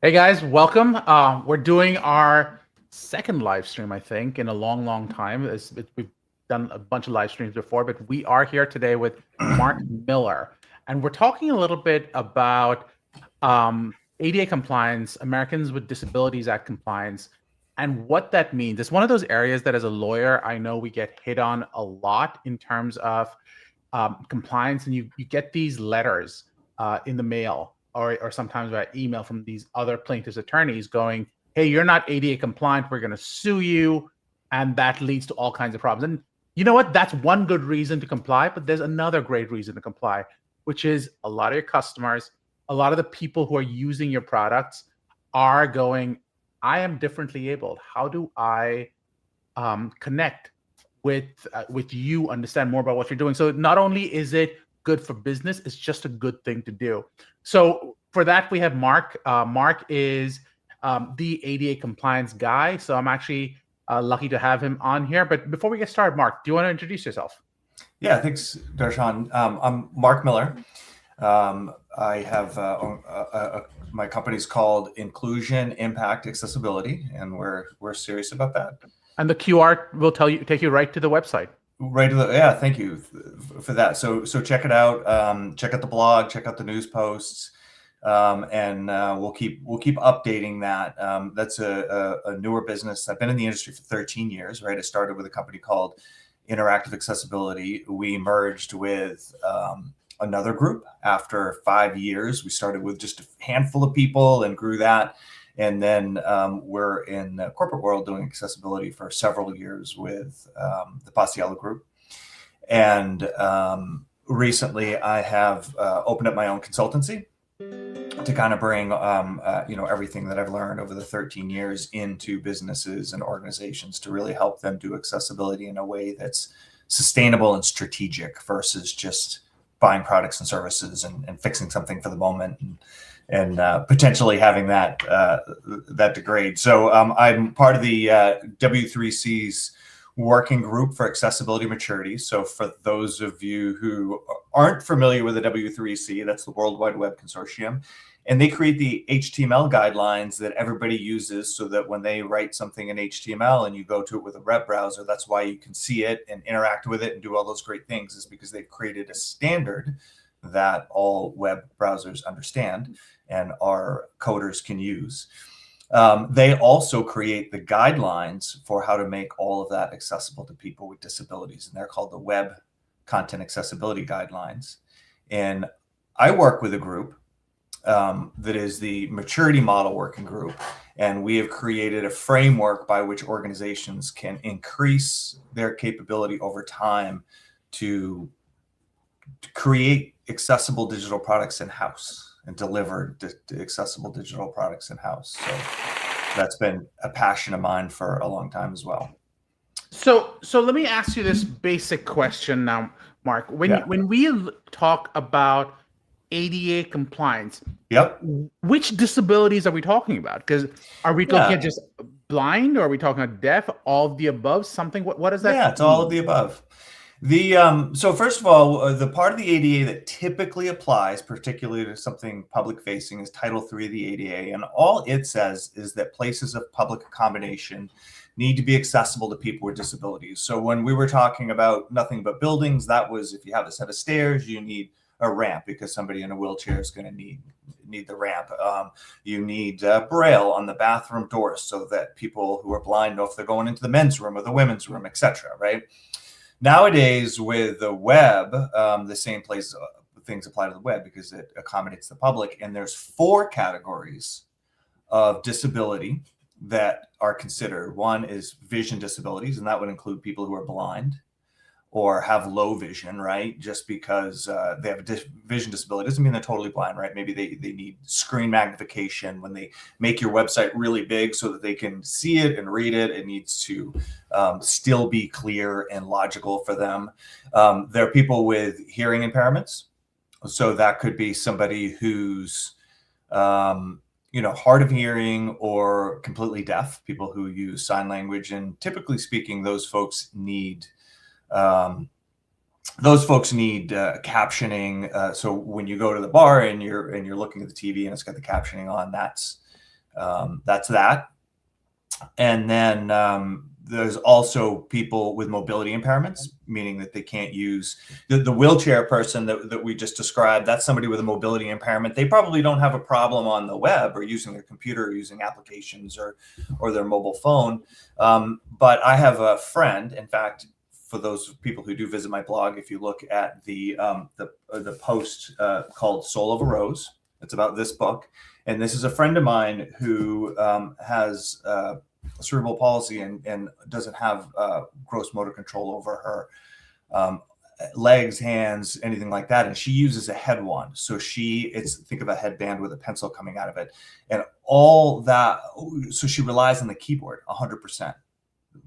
Hey guys, welcome. We're doing our second live stream, I think, in a long, long time. We've done a bunch of live streams before, but we are here today with Mark Miller, and we're talking a little bit about ADA compliance, Americans with Disabilities Act compliance, and what that means. It's one of those areas that, as a lawyer, I know we get hit on a lot in terms of compliance, and you get these letters in the mail or sometimes by email from these other plaintiffs' attorneys going, "Hey, you're not ADA compliant. We're going to sue you," and that leads to all kinds of problems. And you know what? That's one good reason to comply, but there's another great reason to comply, which is a lot of your customers, a lot of the people who are using your products are going, "I am differently abled. How do I connect with you, understand more about what you're doing?" So not only is it good for business, it's just a good thing to do. So for that, we have Mark. Mark is the ADA compliance guy. So I'm actually lucky to have him on here. But before we get started, Mark, do you want to introduce yourself? Yeah, thanks, Darshan. I'm Mark Miller. I have my company's called Inclusion Impact Accessibility, and we're serious about that. And the QR will take you right to the website. Right to the Thank you for that. So check it out. Check out the blog. Check out the news posts, and we'll keep updating that. That's a newer business. I've been in the industry for 13 years. Right, I started with a company called Interactive Accessibility. We merged with another group after 5 years. We started with just a handful of people and grew that. And then we're in the corporate world doing accessibility for several years with the Paciello Group. And recently I have opened up my own consultancy to kind of bring everything that I've learned over the 13 years into businesses and organizations to really help them do accessibility in a way that's sustainable and strategic versus just buying products and services and fixing something for the moment and potentially having that degrade. So I'm part of the W3C's working group for accessibility maturity. So for those of you who aren't familiar with the W3C, that's the World Wide Web Consortium. And they create the HTML guidelines that everybody uses so that when they write something in HTML and you go to it with a web browser, that's why you can see it and interact with it and do all those great things, is because they've created a standard that all web browsers understand and our coders can use. They also create the guidelines for how to make all of that accessible to people with disabilities, and they're called the Web Content Accessibility Guidelines. And I work with a group that is the Maturity Model Working Group, and we have created a framework by which organizations can increase their capability over time to create accessible digital products in-house and deliver accessible digital products in-house. So that's been a passion of mine for a long time as well. So let me ask you this basic question now, Mark. When we talk about ADA compliance, yep, which disabilities are we talking about? Because are we looking at just blind, or are we talking about deaf? All of the above? Something? What does that mean? It's all of the above. So first of all, the part of the ADA that typically applies, particularly to something public facing, is Title III of the ADA. And all it says is that places of public accommodation need to be accessible to people with disabilities. So when we were talking about nothing but buildings, that was if you have a set of stairs, you need a ramp because somebody in a wheelchair is going to need the ramp. You need Braille on the bathroom doors so that people who are blind know if they're going into the men's room or the women's room, etc. Right? Nowadays, with the web, the same things apply to the web because it accommodates the public. And there's 4 categories of disability that are considered. One is vision disabilities, and that would include people who are blind or have low vision, right? Just because they have a vision disability doesn't mean they're totally blind, right? Maybe they need screen magnification. When they make your website really big so that they can see it and read it, it needs to still be clear and logical for them. There are people with hearing impairments. So that could be somebody who's hard of hearing or completely deaf, people who use sign language. And typically speaking, those folks need captioning. So when you go to the bar and you're looking at the TV and it's got the captioning on, that's That's that. And then there's also people with mobility impairments, meaning that they can't use the wheelchair person that we just described. That's somebody with a mobility impairment. They probably don't have a problem on the web or using their computer or using applications or their mobile phone. But I have a friend, in fact, for those people who do visit my blog, if you look at the post called Soul of a Rose, it's about this book. And this is a friend of mine who has cerebral palsy and doesn't have gross motor control over her legs, hands, anything like that. And she uses a head wand. So think of a headband with a pencil coming out of it. And all that, so she relies on the keyboard 100%.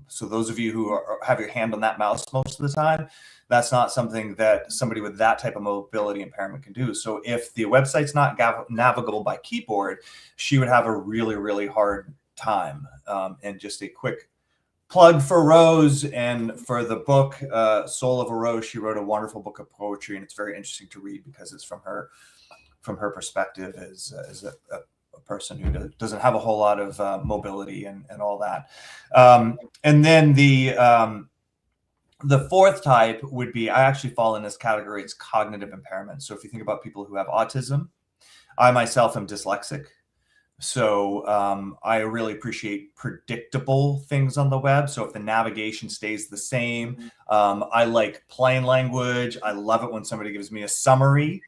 So those of you who have your hand on that mouse most of the time, that's not something that somebody with that type of mobility impairment can do. So if the website's not navigable by keyboard, she would have a really, really hard time. And just a quick plug for Rose and for the book, Soul of a Rose. She wrote a wonderful book of poetry, and it's very interesting to read because it's from her perspective as a person who doesn't have a whole lot of mobility and all that. And then the fourth type would be, I actually fall in this category, it's cognitive impairment. So if you think about people who have autism, I myself am dyslexic. So I really appreciate predictable things on the web. So if the navigation stays the same, I like plain language. I love it when somebody gives me a summary.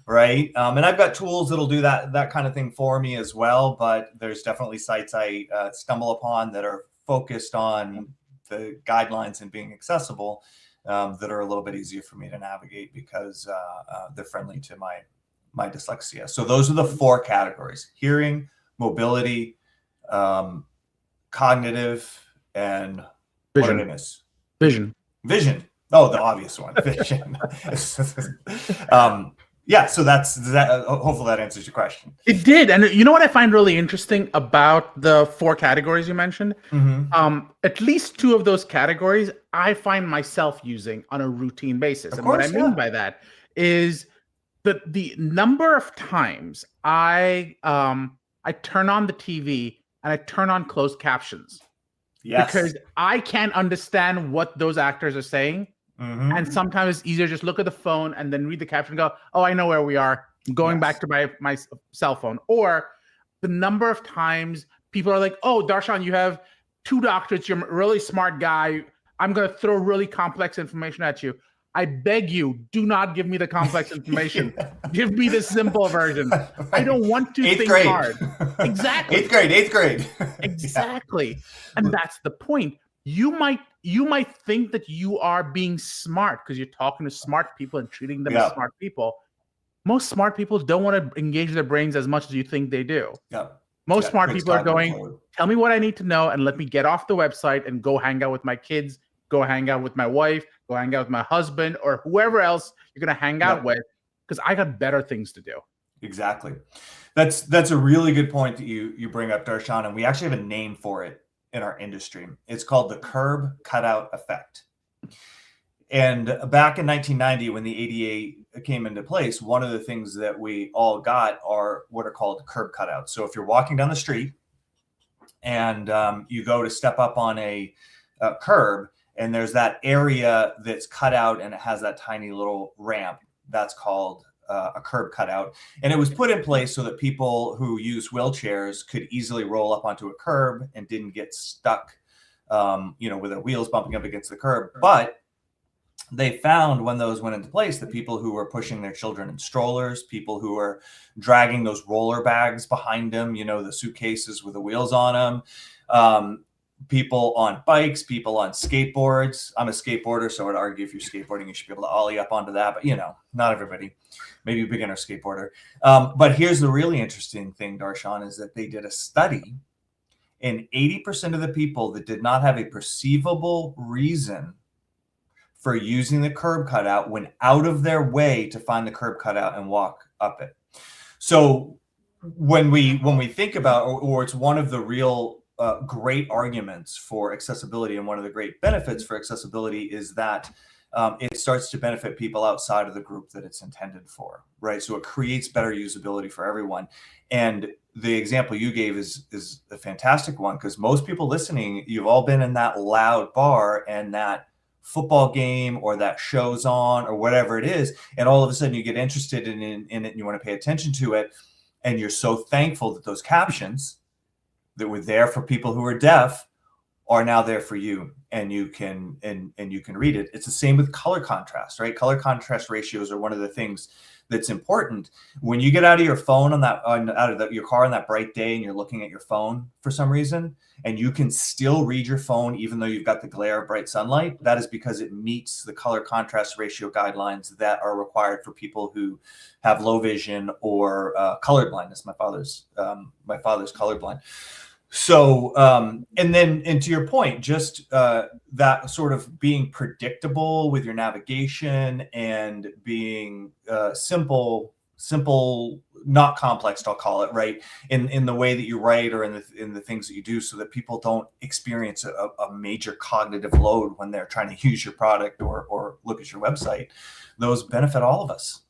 Right. And I've got tools that'll do that kind of thing for me as well. But there's definitely sites I stumble upon that are focused on the guidelines and being accessible that are a little bit easier for me to navigate because they're friendly to my dyslexia. So those are the four categories: hearing, mobility, cognitive, and Vision. What did I miss? Vision. Oh, the obvious one, vision. Yeah, so that's that. Hopefully that answers your question. It did. And you know what I find really interesting about the four categories you mentioned? At least two of those categories I find myself using on a routine basis. Of and course, what I mean by that is the number of times I turn on the TV and I turn on closed captions. Yes. Because I can't understand what those actors are saying. And sometimes it's easier to just look at the phone and then read the caption and go, oh, I know where we are. I'm going back to my cell phone. Or the number of times people are like, oh, Darshan, you have 2 doctorates. You're a really smart guy. I'm going to throw really complex information at you. I beg you, do not give me the complex information. Give me the simple version. I don't want to think hard. Exactly. 8th grade. Exactly. Yeah. And that's the point. You might think that you are being smart because you're talking to smart people and treating them as smart people. Most smart people don't want to engage their brains as much as you think they do. Most smart people are going, tell me what I need to know and let me get off the website and go hang out with my kids, go hang out with my wife, go hang out with my husband or whoever else you're going to hang out with because I got better things to do. Exactly. That's a really good point that you bring up, Darshan, and we actually have a name for it in our industry. It's called the curb cutout effect. And back in 1990, when the ADA came into place, one of the things that we all got are what are called curb cutouts. So if you're walking down the street and you go to step up on a curb and there's that area that's cut out and it has that tiny little ramp, that's called a curb cutout. And it was put in place so that people who use wheelchairs could easily roll up onto a curb and didn't get stuck, with their wheels bumping up against the curb. But they found when those went into place, the people who were pushing their children in strollers, people who were dragging those roller bags behind them, the suitcases with the wheels on them, people on bikes, people on skateboards. I'm a skateboarder, so I would argue if you're skateboarding, you should be able to ollie up onto that. But, not everybody, maybe a beginner skateboarder. But here's the really interesting thing, Darshan, is that they did a study and 80% of the people that did not have a perceivable reason for using the curb cutout went out of their way to find the curb cutout and walk up it. So when we think about, or it's one of the real great arguments for accessibility, and one of the great benefits for accessibility is that it starts to benefit people outside of the group that it's intended for, right? So it creates better usability for everyone. And the example you gave is a fantastic one, because most people listening, you've all been in that loud bar and that football game or that show's on or whatever it is, and all of a sudden you get interested in it and you want to pay attention to it, and you're so thankful that those captions that were there for people who are deaf are now there for you, and you can and you can read it. It's the same with color contrast, right? Color contrast ratios are one of the things that's important. When you get out of your phone out of your car on that bright day and you're looking at your phone for some reason, and you can still read your phone even though you've got the glare of bright sunlight, that is because it meets the color contrast ratio guidelines that are required for people who have low vision or color blindness. My father's colorblind. So, and to your point, just that sort of being predictable with your navigation and being simple, not complex, I'll call it, right? In the way that you write or in the things that you do, so that people don't experience a major cognitive load when they're trying to use your product or look at your website. Those benefit all of us,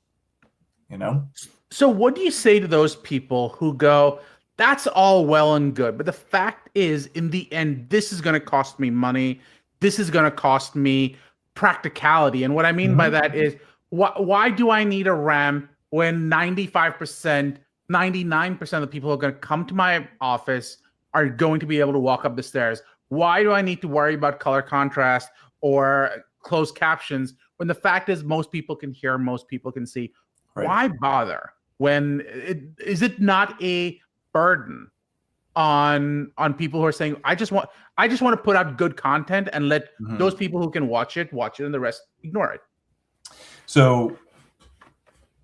you know? So what do you say to those people who go, that's all well and good, but the fact is, in the end, this is going to cost me money. This is going to cost me practicality. And what I mean by that is, why do I need a ramp when 95%, 99% of the people who are going to come to my office are going to be able to walk up the stairs? Why do I need to worry about color contrast or closed captions when the fact is most people can hear, most people can see? Right. Why bother when is it not a burden on people who are saying, I just want to put out good content and let those people who can watch it, and the rest ignore it? So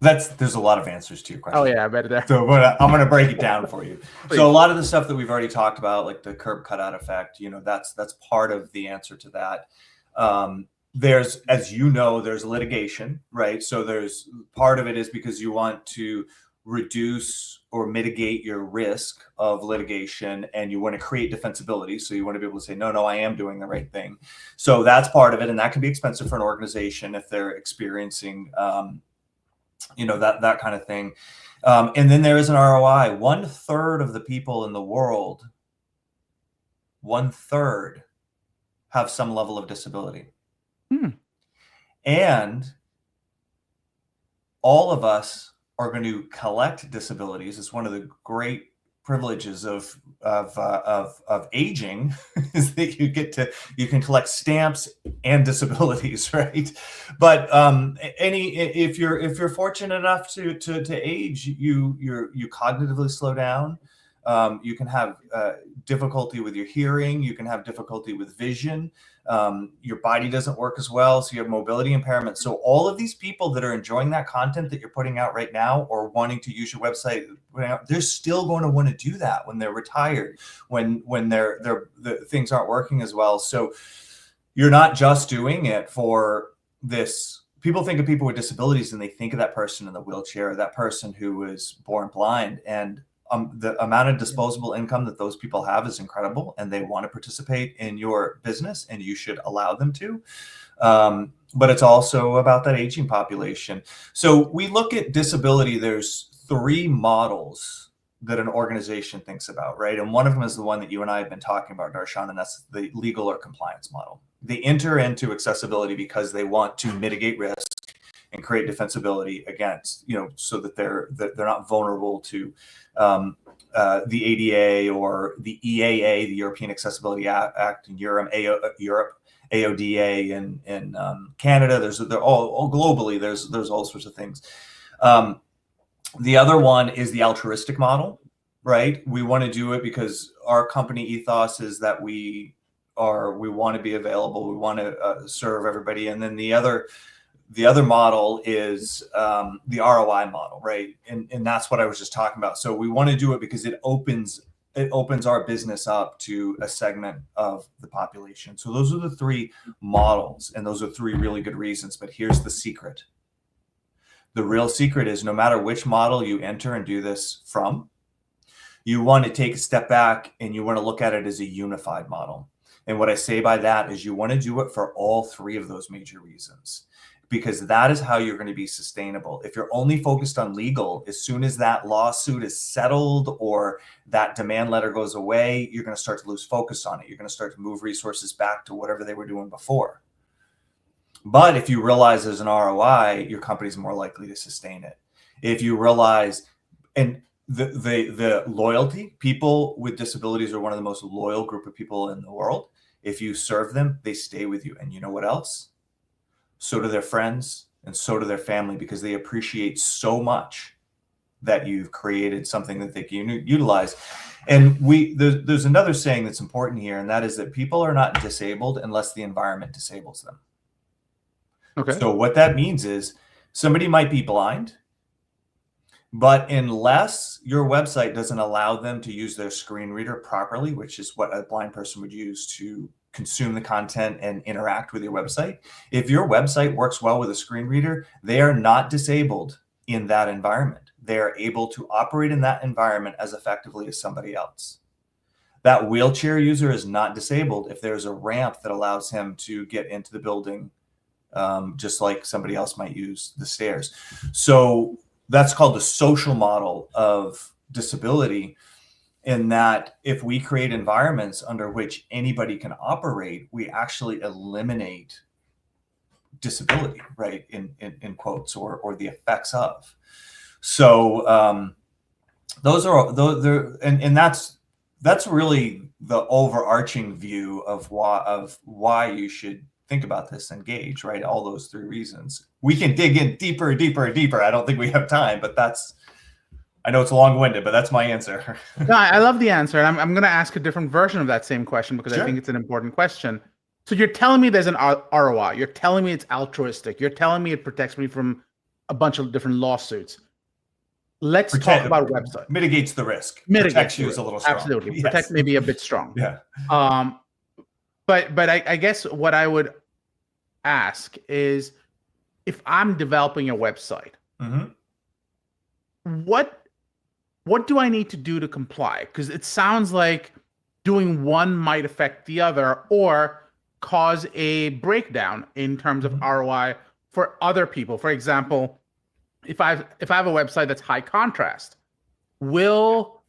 there's a lot of answers to your question. Oh yeah, I bet there. So but I'm going to break it down for you. So a lot of the stuff that we've already talked about, like the curb cutout effect, that's part of the answer to that. There's, as you know, there's litigation, right? So there's part of it is because you want to reduce or mitigate your risk of litigation, and you want to create defensibility. So you want to be able to say, no, I am doing the right thing. So that's part of it. And that can be expensive for an organization if they're experiencing, that kind of thing. And then there is an ROI. 1/3 of the people in the world, 1/3 have some level of disability. And all of us are going to collect disabilities. It's one of the great privileges of aging is that you can collect stamps and disabilities, right? But if you're fortunate enough to age, you cognitively slow down. You can have difficulty with your hearing. You can have difficulty with vision. Your body doesn't work as well, so you have mobility impairment. So all of these people that are enjoying that content that you're putting out right now, or wanting to use your website, they're still going to want to do that when they're retired, when the things aren't working as well. So you're not just doing it for this. People think of people with disabilities and they think of that person in the wheelchair, or that person who was born blind, and the amount of disposable income that those people have is incredible, and they want to participate in your business, and you should allow them to. But it's also about that aging population. So we look at disability. There's 3 models that an organization thinks about, right? And one of them is the one that you and I have been talking about, Darshan, and that's the legal or compliance model. They enter into accessibility because they want to mitigate risk and create defensibility against, so that they're not vulnerable to the ADA or the EAA, the European Accessibility Act in Europe, AODA in Canada. They're all globally. There's all sorts of things. The other one is the altruistic model, right? We want to do it because our company ethos is that we want to be available. We want to serve everybody. And then the other model is the ROI model, right? And that's what I was just talking about. So we want to do it because it opens our business up to a segment of the population. So those are the 3 models, and those are 3 really good reasons. But here's the secret. The real secret is, no matter which model you enter and do this from, you want to take a step back and you want to look at it as a unified model. And what I say by that is you want to do it for all three of those major reasons, because that is how you're going to be sustainable. If you're only focused on legal, as soon as that lawsuit is settled or that demand letter goes away, you're going to start to lose focus on it. You're going to start to move resources back to whatever they were doing before. But if you realize there's an ROI, your company's more likely to sustain it. If you realize, and the loyalty, people with disabilities are one of the most loyal group of people in the world. If you serve them, they stay with you. And you know what else? So do their friends and so do their family, because they appreciate so much that you've created something that they can utilize. And there's another saying that's important here, and that is that people are not disabled unless the environment disables them. Okay. So what that means is somebody might be blind, but unless your website doesn't allow them to use their screen reader properly, which is what a blind person would use to consume the content and interact with your website, if your website works well with a screen reader, they are not disabled in that environment. They are able to operate in that environment as effectively as somebody else. That wheelchair user is not disabled if there's a ramp that allows him to get into the building, just like somebody else might use the stairs. So that's called the social model of disability, in that if we create environments under which anybody can operate, we actually eliminate disability, right? In quotes, or the effects of. So those are and that's really the overarching view of why you should think about this, engage, right? All those three reasons. We can dig in deeper and deeper and deeper. I don't think we have time, but I know it's long-winded, but that's my answer. No, I love the answer. And I'm going to ask a different version of that same question, because Sure. I think it's an important question. So you're telling me there's an ROI. You're telling me it's altruistic. You're telling me it protects me from a bunch of different lawsuits. Let's talk about website. Mitigates the risk. Mitigates Protects you the is a little risk. strong. Absolutely. Yes. Protect maybe a bit strong. Yeah. But I guess what I would ask is, if I'm developing a website, what do I need to do to comply? Because it sounds like doing one might affect the other or cause a breakdown in terms of ROI for other people. For example, if I have a website that's high contrast, will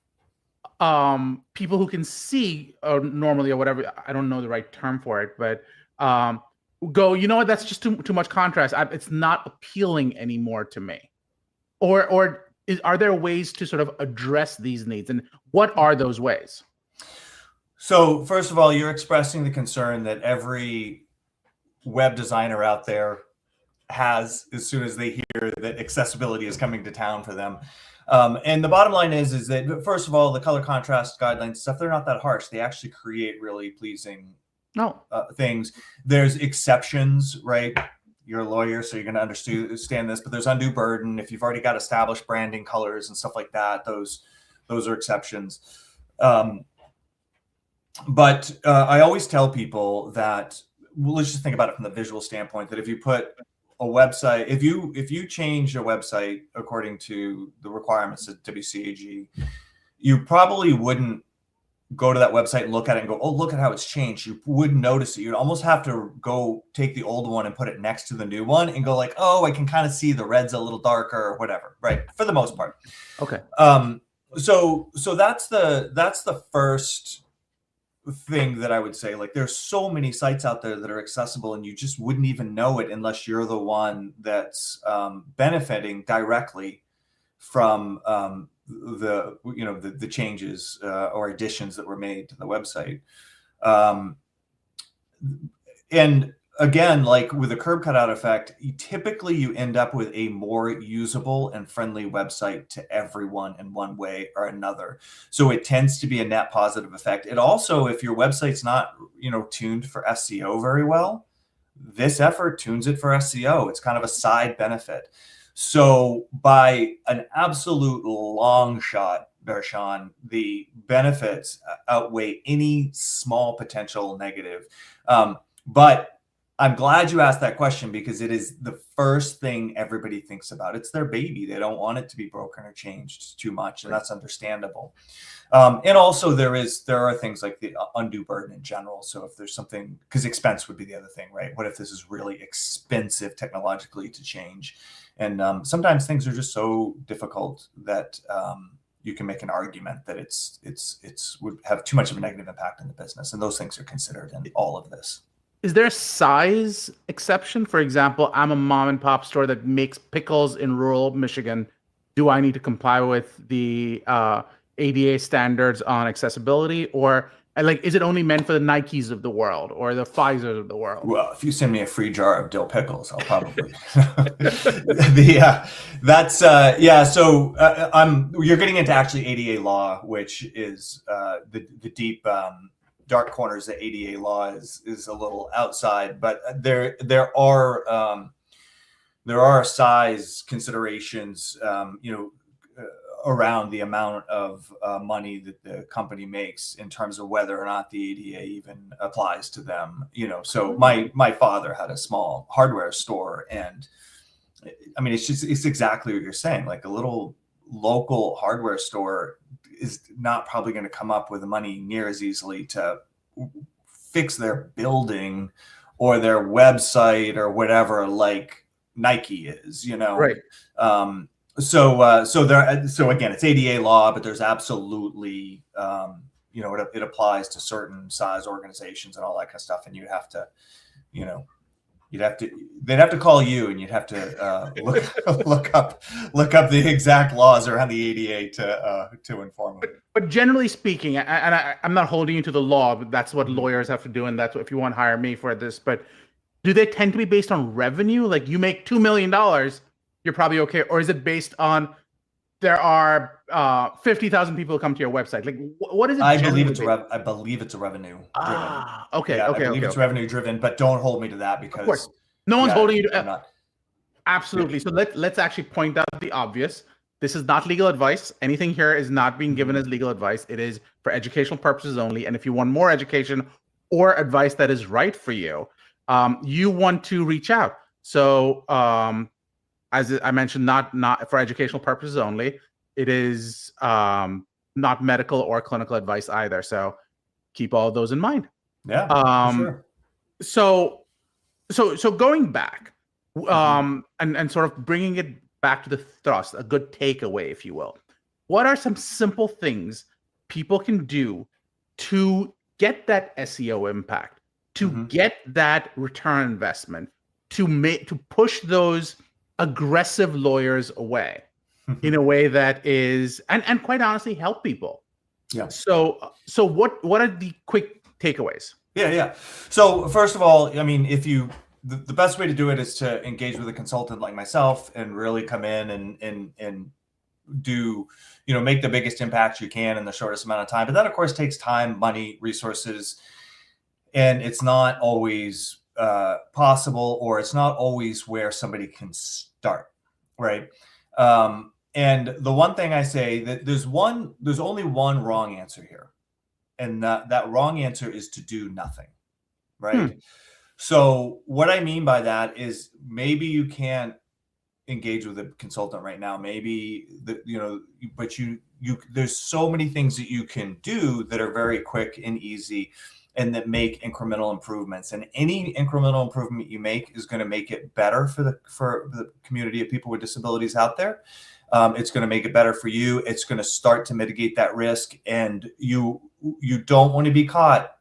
people who can see normally, or whatever, I don't know the right term for it, but go, you know what, that's just too much contrast. It's not appealing anymore to me. Or are there ways to sort of address these needs, and what are those ways? So first of all, you're expressing the concern that every web designer out there has as soon as they hear that accessibility is coming to town for them. And the bottom line is that, first of all, the color contrast guidelines stuff, they're not that harsh. They actually create really pleasing things. There's exceptions, right? You're a lawyer, so you're going to understand this, but there's undue burden. If you've already got established branding, colors, and stuff like that, those are exceptions. But I always tell people that, well, let's just think about it from the visual standpoint, that if you put a website, if you change a website according to the requirements of WCAG, you probably wouldn't go to that website and look at it and go, oh, look at how it's changed. You wouldn't notice it. You'd almost have to go take the old one and put it next to the new one and go like, oh, I can kind of see the red's a little darker or whatever, right? For the most part. Okay. So that's the first thing that I would say. Like, there's so many sites out there that are accessible, and you just wouldn't even know it unless you're the one that's benefiting directly from the changes or additions that were made to the website. And again, like with the curb cutout effect, typically you end up with a more usable and friendly website to everyone in one way or another. So it tends to be a net positive effect. It also, if your website's not, tuned for SEO very well, this effort tunes it for SEO. It's kind of a side benefit. So by an absolute long shot, Darshan, the benefits outweigh any small potential negative. But I'm glad you asked that question because it is the first thing everybody thinks about. It's their baby. They don't want it to be broken or changed too much, and that's understandable. And also there are things like the undue burden in general. So if there's something, because expense would be the other thing, right? What if this is really expensive technologically to change? And sometimes things are just so difficult that you can make an argument that it's would have too much of a negative impact on the business, and those things are considered in all of this. Is there a size exception? For example, I'm a mom and pop store that makes pickles in rural Michigan. Do I need to comply with the ADA standards on accessibility, or like, is it only meant for the Nikes of the world or the Pfizers of the world? Well, if you send me a free jar of dill pickles, I'll probably. You're getting into actually ADA law, which is the deep dark corners that ADA law is a little outside, but there are size considerations, around the amount of money that the company makes in terms of whether or not the ADA even applies to them. So my father had a small hardware store, and I mean, it's exactly what you're saying. Like a little local hardware store is not probably going to come up with the money near as easily to fix their building or their website or whatever, like Nike is, Right. So again, it's ADA law, but there's absolutely, it applies to certain size organizations and all that kind of stuff. And they'd have to call you, and you'd have to look up the exact laws around the ADA to inform them. But generally speaking, I'm not holding you to the law, but that's what lawyers have to do, and that's what, if you want to hire me for this. But do they tend to be based on revenue? Like, you make $2 million, you're probably okay, or is it based on there are 50,000 people who come to your website? Like, what is it? I believe it's a revenue driven. Okay. I believe it's revenue driven, but don't hold me to that because of course, no one's holding you to. Not. Absolutely. So let's actually point out the obvious. This is not legal advice. Anything here is not being given as legal advice. It is for educational purposes only. And if you want more education or advice that is right for you, you want to reach out. So as I mentioned, not for educational purposes only. It is not medical or clinical advice either. So keep all of those in mind. Yeah. Sure. So going back, and sort of bringing it back to the thrust, a good takeaway, if you will. What are some simple things people can do to get that SEO impact, to get that return on investment, to push those aggressive lawyers away in a way that is, and quite honestly, help people? Yeah. So what are the quick takeaways? Yeah. So first of all, I mean, the best way to do it is to engage with a consultant like myself and really come in and do, make the biggest impact you can in the shortest amount of time. But that, of course, takes time, money, resources, and it's not always possible, or it's not always where somebody can start, right? And the one thing I say, that there's only one wrong answer here, and that wrong answer is to do nothing, right? So what I mean by that is maybe you can't engage with a consultant right now. Maybe but there's so many things that you can do that are very quick and easy, and that make incremental improvements. And any incremental improvement you make is going to make it better for the community of people with disabilities out there. It's going to make it better for you. It's going to start to mitigate that risk, and you don't want to be caught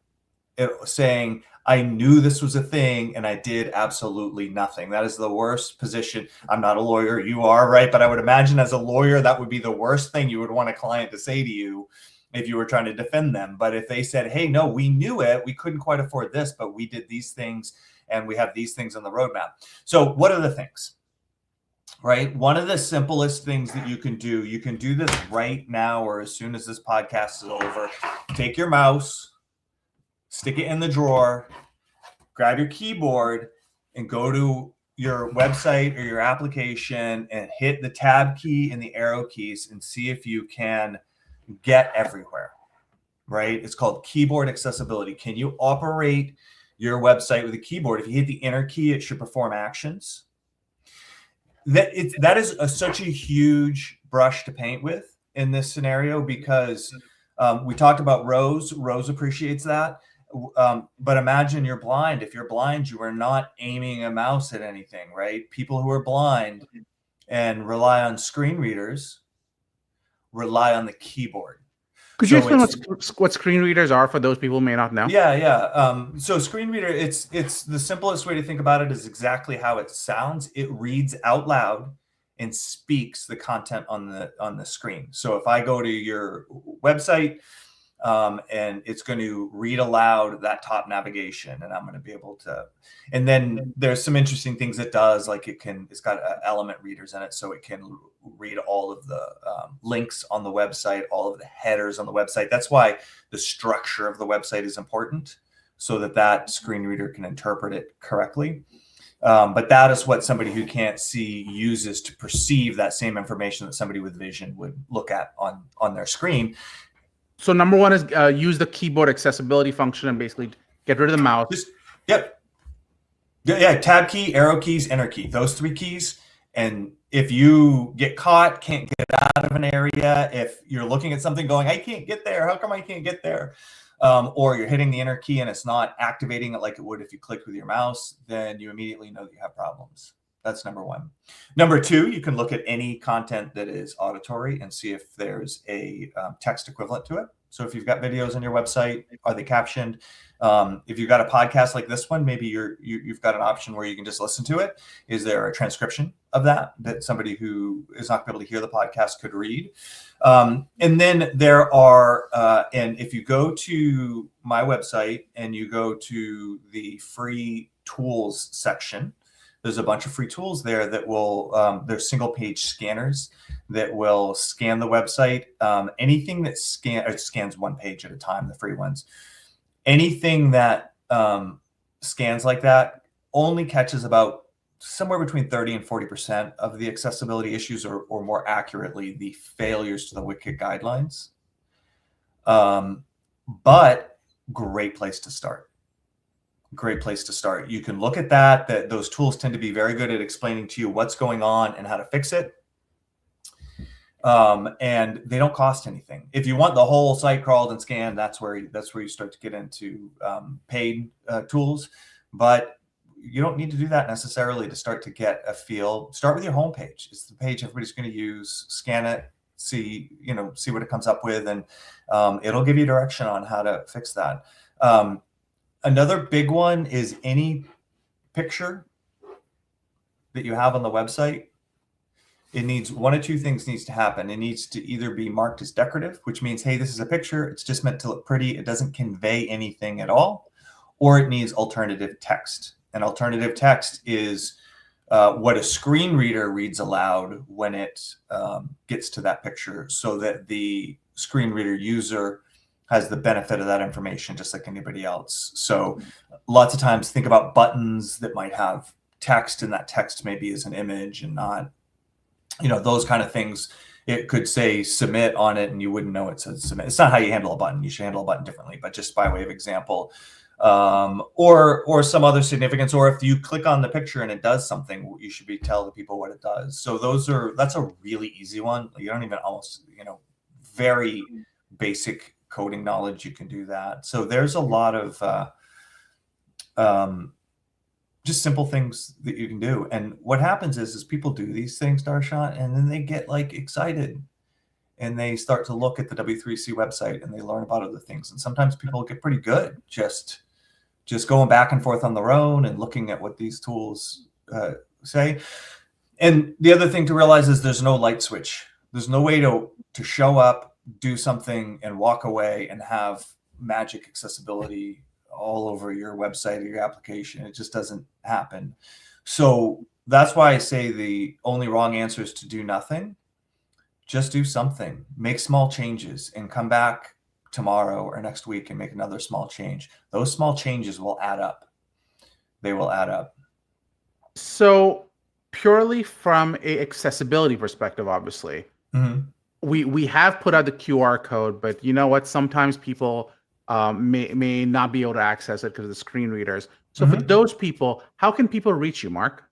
saying, I knew this was a thing and I did absolutely nothing. That is the worst position. I'm not a lawyer. You are, right? But I would imagine as a lawyer, that would be the worst thing you would want a client to say to you if you were trying to defend them. But if they said, hey, no, we knew it, we couldn't quite afford this, but we did these things and we have these things on the roadmap. So what are the things, right? One of the simplest things that you can do this right now, or as soon as this podcast is over. Take your mouse, stick it in the drawer, grab your keyboard, and go to your website or your application and hit the tab key and the arrow keys and see if you can get everywhere, right? It's called keyboard accessibility. Can you operate your website with a keyboard, if you hit the enter key, it should perform actions. That is such a huge brush to paint with in this scenario, because we talked about Rose. Rose appreciates that. But imagine you're blind. If you're blind, you are not aiming a mouse at anything, right? People who are blind and rely on screen readers rely on the keyboard. Could you explain what screen readers are for those people who may not know? Yeah. So screen reader, it's the simplest way to think about it is exactly how it sounds. It reads out loud and speaks the content on the screen. So if I go to your website, and it's going to read aloud that top navigation, and I'm going to be able to, and then there's some interesting things it does, like it's got element readers in it, so it can read all of the links on the website, all of the headers on the website. That's why the structure of the website is important, so that screen reader can interpret it correctly. But that is what somebody who can't see uses to perceive that same information that somebody with vision would look at on their screen. So number one is use the keyboard accessibility function and basically get rid of the mouse. Yep. Yeah, tab key, arrow keys, enter key, those 3 keys. And if you get caught, can't get out of an area, if you're looking at something going, I can't get there, how come I can't get there? Or you're hitting the enter key and it's not activating it like it would if you clicked with your mouse, then you immediately know that you have problems. That's number one. Number two, you can look at any content that is auditory and see if there's a text equivalent to it. So if you've got videos on your website, are they captioned? If you've got a podcast like this one, maybe you've got an option where you can just listen to it. Is there a transcription of that somebody who is not going to be able to hear the podcast could read? And then there are, and if you go to my website and you go to the free tools section, there's a bunch of free tools there that will, there's single page scanners that will scan the website. Anything that scans one page at a time, the free ones. Anything that scans like that only catches about somewhere between 30 and 40% of the accessibility issues, or more accurately, the failures to the WCAG guidelines. But great place to start. Great place to start. You can look at that. Those tools tend to be very good at explaining to you what's going on and how to fix it. And they don't cost anything. If you want the whole site crawled and scanned, that's where you start to get into paid tools. But you don't need to do that necessarily to start to get a feel. Start with your home page. It's the page everybody's going to use. Scan it, see what it comes up with, and it'll give you direction on how to fix that. Another big one is any picture that you have on the website. It needs one of two things needs to happen. It needs to either be marked as decorative, which means, hey, this is a picture. It's just meant to look pretty. It doesn't convey anything at all. Or it needs alternative text. And alternative text is what a screen reader reads aloud when it gets to that picture, so that the screen reader user has the benefit of that information just like anybody else. So lots of times think about buttons that might have text, and that text maybe is an image and not, those kind of things. It could say submit on it and you wouldn't know it says submit. It's not how you handle a button. You should handle a button differently, but just by way of example, or some other significance, or if you click on the picture and it does something, you should tell the people what it does. So that's a really easy one. You don't even very basic coding knowledge, you can do that. So there's a lot of just simple things that you can do. And what happens is people do these things, Darshan, and then they get excited and they start to look at the W3C website and they learn about other things. And sometimes people get pretty good just going back and forth on their own and looking at what these tools say. And the other thing to realize is there's no light switch. There's no way to show up, do something, and walk away and have magic accessibility all over your website or your application. It just doesn't happen. So that's why I say the only wrong answer is to do nothing. Just do something, make small changes, and come back tomorrow or next week and make another small change. Those small changes will add up. They will add up. So purely from a accessibility perspective, obviously, we have put out the QR code, but you know what? Sometimes people may not be able to access it because of the screen readers. So for Mhm. those people, how can people reach you, Mark?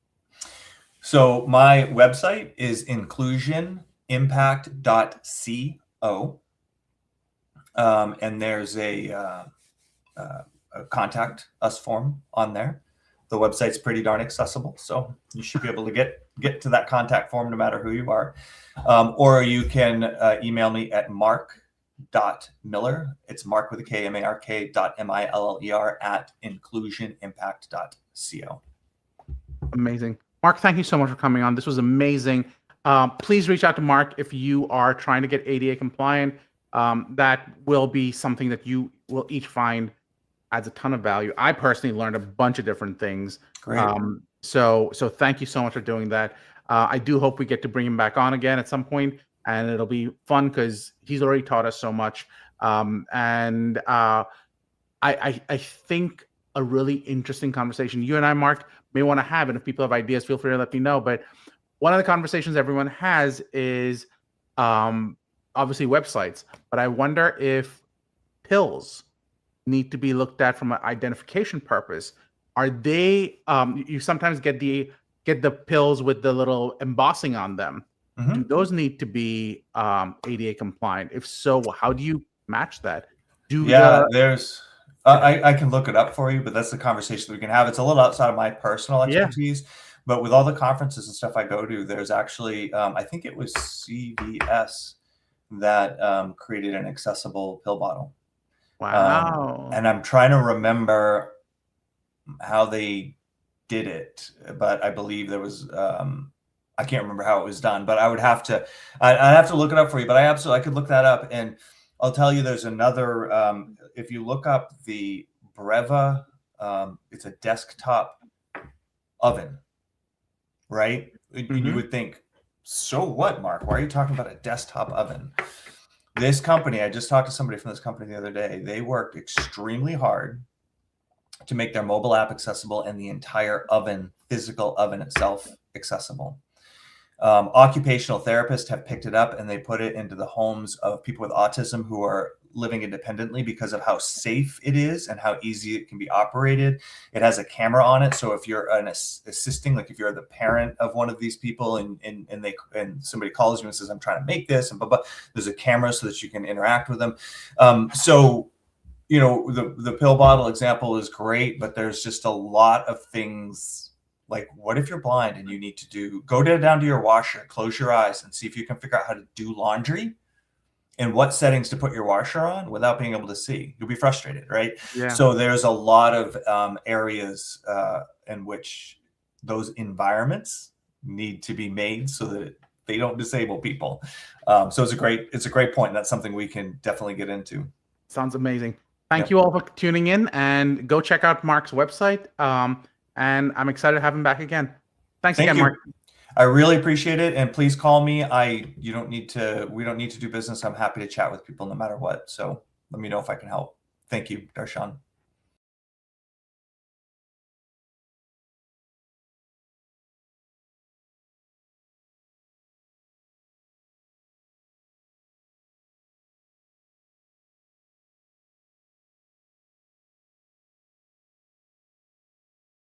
So my website is inclusionimpact.co. And there's a contact us form on there. The website's pretty darn accessible, so you should be able to get to that contact form no matter who you are. Or you can email me at mark.miller. It's Mark with a K, M-A-R-K .M-I-L-L-E-R at inclusionimpact.co. Amazing. Mark, thank you so much for coming on. This was amazing. Please reach out to Mark if you are trying to get ADA compliant. That will be something that you will each find adds a ton of value. I personally learned a bunch of different things. Great. So thank you so much for doing that. I do hope we get to bring him back on again at some point, and it'll be fun because he's already taught us so much. I think a really interesting conversation you and I, Mark, may want to have, and if people have ideas, feel free to let me know. But one of the conversations everyone has is obviously websites, but I wonder if pills need to be looked at from an identification purpose. Are they you sometimes get the pills with the little embossing on them. Mhm. Do those need to be ADA compliant? If so, how do you match that? There's I can look it up for you, but that's the conversation we can have. It's a little outside of my personal Yeah. expertise, but with all the conferences and stuff I go to, there's actually I think it was CVS that created an accessible pill bottle. Wow. And I'm trying to remember how they did it, but I believe there was I can't remember how it was done, but I'd have to look it up for you. But I could look that up, and I'll tell you there's another if you look up the Breva, it's a desktop oven, right? And you would think, so what, Mark? Why are you talking about a desktop oven? This company, I just talked to somebody from this company the other day. They worked extremely hard to make their mobile app accessible and the entire oven, physical oven itself, accessible. Occupational therapists have picked it up and they put it into the homes of people with autism who are living independently because of how safe it is and how easy it can be operated. It has a camera on it, so if you're an assisting, like if you're the parent of one of these people and somebody calls you and says, "I'm trying to make this," and blah, blah, there's a camera so that you can interact with them. So you know, the pill bottle example is great, but there's just a lot of things. Like, what if you're blind and you need to go down to your washer, close your eyes and see if you can figure out how to do laundry and what settings to put your washer on without being able to see. You'll be frustrated, right? Yeah. So there's a lot of areas in which those environments need to be made so that they don't disable people. So it's a great point. And that's something we can definitely get into. Sounds amazing. Thank you all for tuning in, and go check out Mark's website. And I'm excited to have him back again. Thank you again, Mark. I really appreciate it. And please call me. We don't need to do business. I'm happy to chat with people no matter what. So let me know if I can help. Thank you, Darshan.